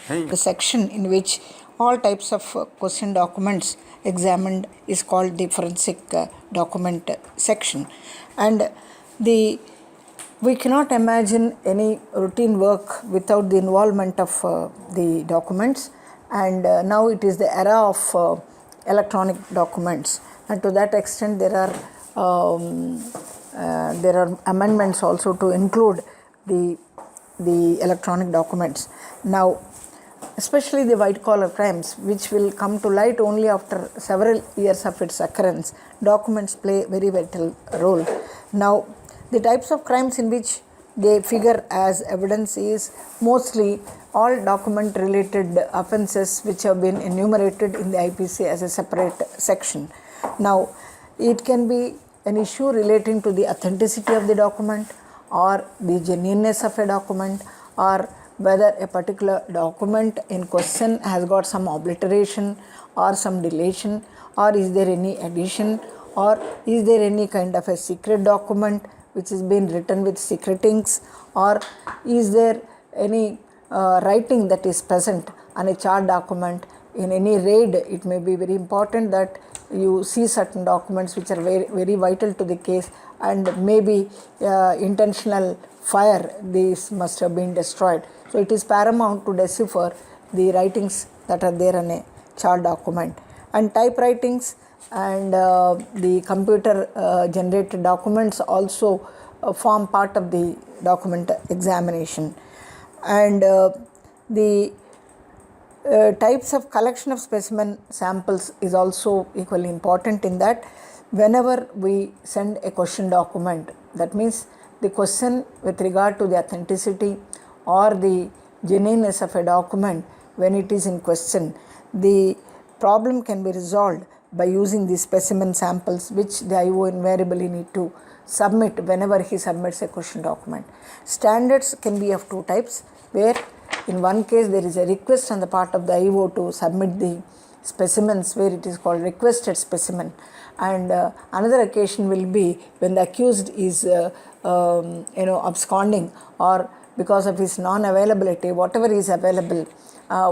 The section in which all types of question documents examined is called the forensic document section. And the we cannot imagine any routine work without the involvement of the documents, and now it is the era of electronic documents, and to that extent there are amendments also to include the electronic documents. Now, especially the white collar crimes, which will come to light only after several years of its occurrence, documents play a very vital role. Now, the types of crimes in which they figure as evidence is mostly all document related offences which have been enumerated in the IPC as a separate section. Now, it can be an issue relating to the authenticity of the document, or the genuineness of a document, or whether a particular document in question has got some obliteration or some deletion, or is there any addition, or is there any kind of a secret document which is being written with secret inks, or is there any writing that is present on a chart document. In any raid, it may be very important that you see certain documents which are very, very vital to the case, and maybe intentional fire, these must have been destroyed. So it is paramount to decipher the writings that are there on a chart document. And typewritings and the computer generated documents also form part of the document examination. And the types of collection of specimen samples is also equally important, in that whenever we send a question document, that means the question with regard to the authenticity or the genuineness of a document, when it is in question, the problem can be resolved by using the specimen samples which the IO invariably need to submit whenever he submits a question document. Standards can be of two types, where in one case there is a request on the part of the IO to submit the specimens, where it is called requested specimen, and another occasion will be when the accused is absconding, or because of his non-availability, whatever is available,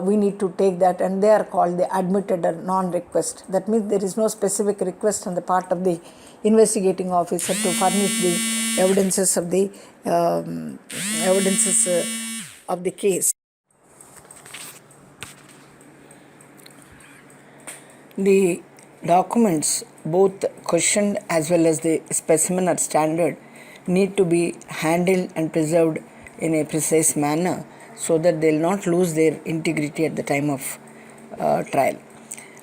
we need to take that, and they are called the admitted or non-request. That means there is no specific request on the part of the investigating officer to furnish the evidences of the case. The documents, both questioned as well as the specimen or standard, need to be handled and preserved in a precise manner so that they will not lose their integrity at the time of trial.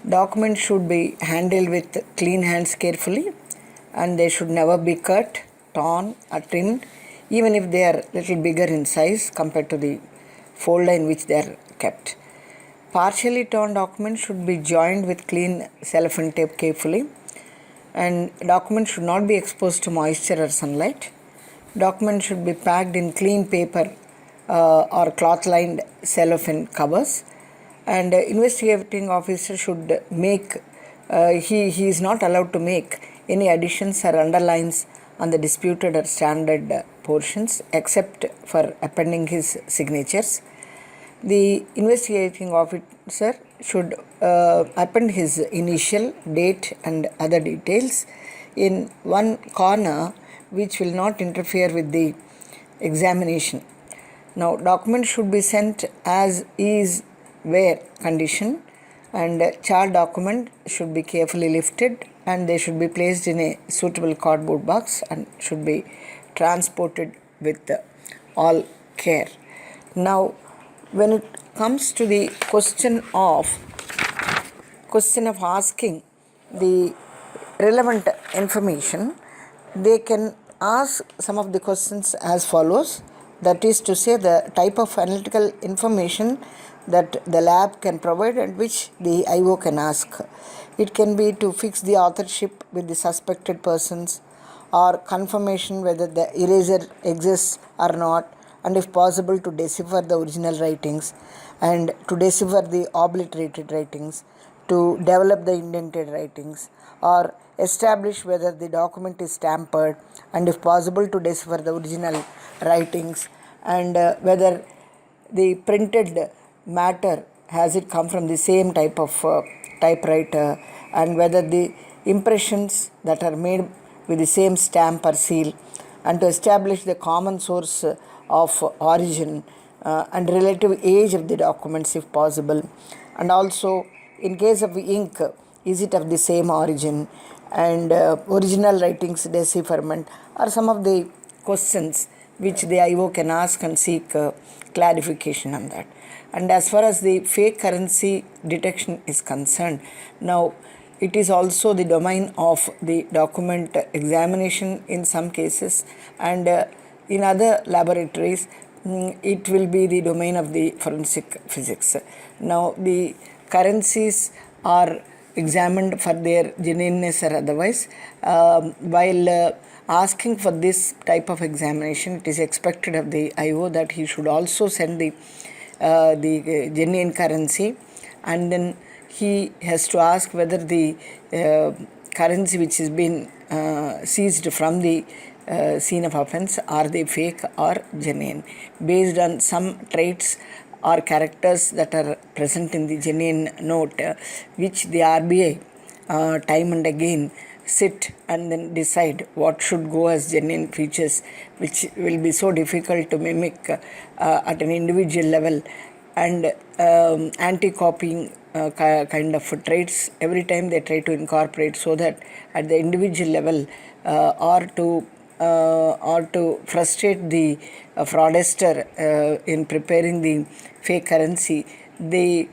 Documents should be handled with clean hands carefully, and they should never be cut, torn or trimmed, even if they are little bigger in size compared to the folder in which they are kept. Partially torn documents should be joined with clean cellophane tape carefully, and documents should not be exposed to moisture or sunlight. Documents should be packed in clean paper or cloth-lined cellophane covers, and investigating officer should make he is not allowed to make any additions or underlines on the disputed or standard portions except for appending his signatures. The investigating officer should append his initial, date and other details in one corner which will not interfere with the examination. Now, documents should be sent as is where condition, and chart document should be carefully lifted, and they should be placed in a suitable cardboard box and should be transported with all care. Now, when it comes to the question of asking the relevant information, they can ask some of the questions as follows. That is to say, the type of analytical information that the lab can provide and which the IO can ask. It can be to fix the authorship with the suspected persons, or confirmation whether the eraser exists or not, and if possible to decipher the original writings, and to decipher the obliterated writings, to develop the indented writings, or establish whether the document is tampered, and if possible to decipher the original writings, and whether the printed matter, has it come from the same type of typewriter, and whether the impressions that are made with the same stamp or seal, and to establish the common source of origin and relative age of the documents if possible, and also in case of ink, is it of the same origin, and original writings decipherment are some of the questions which the IO can ask and seek clarification on that. And as far as the fake currency detection is concerned, now it is also the domain of the document examination in some cases, and in other laboratories it will be the domain of the forensic physics. Now the currencies are examined for their genuineness or otherwise. While asking for this type of examination, it is expected of the IO that he should also send the genuine currency, and then he has to ask whether the currency which has been seized from the scene of offense are they fake or genuine, based on some traits or characters that are present in the genuine note, which the RBI time and again sit and then decide what should go as genuine features, which will be so difficult to mimic at an individual level, and anti-copying kind of traits every time they try to incorporate, so that at the individual level or to frustrate the fraudster in preparing the fake currency, the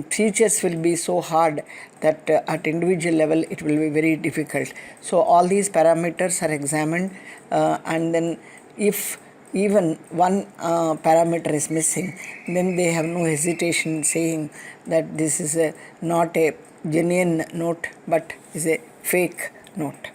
features will be so hard that at individual level it will be very difficult. So all these parameters are examined, and then if even one parameter is missing, then they have no hesitation in saying that this is not a genuine note but is a fake note.